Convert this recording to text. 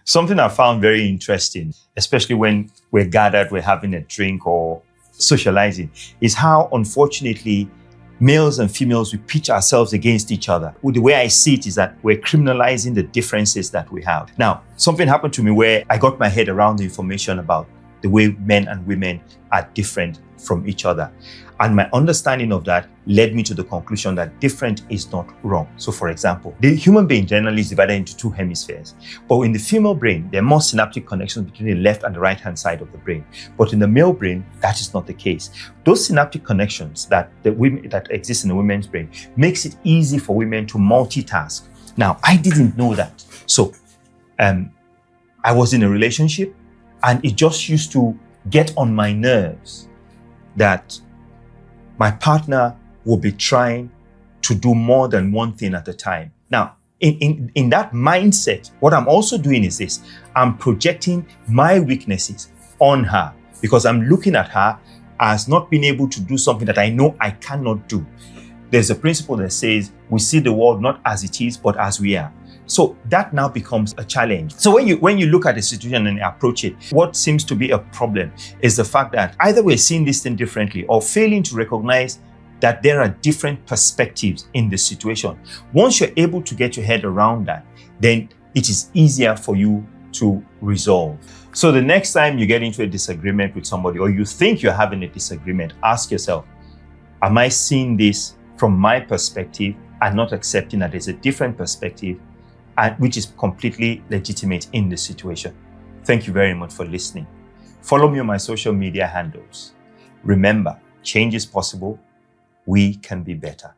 Something I found very interesting, especially when we're gathered, we're having a drink or socializing, is how unfortunately males and females, we pitch ourselves against each other. The way I see it is that we're criminalizing the differences that we have. Now, something happened to me where I got my head around the information about the way men and women are different from each other. And my understanding of that led me to the conclusion that different is not wrong. So for example, the human brain generally is divided into two hemispheres. But in the female brain, there are more synaptic connections between the left and the right-hand side of the brain. But in the male brain, that is not the case. Those synaptic connections that exist in the women's brain makes it easy for women to multitask. Now, I didn't know that. So I was in a relationship and it just used to get on my nerves that my partner will be trying to do more than one thing at a time. Now, in that mindset, what I'm also doing is this. I'm projecting my weaknesses on her because I'm looking at her as not being able to do something that I know I cannot do. There's a principle that says we see the world not as it is, but as we are. So that now becomes a challenge. So when you look at the situation and approach it, what seems to be a problem is the fact that either we're seeing this thing differently or failing to recognize that there are different perspectives in the situation. Once you're able to get your head around that, then it is easier for you to resolve. So the next time you get into a disagreement with somebody or you think you're having a disagreement, ask yourself, am I seeing this from my perspective and not accepting that there's a different perspective and which is completely legitimate in the situation? Thank you very much for listening. Follow me on my social media handles. Remember, change is possible. We can be better.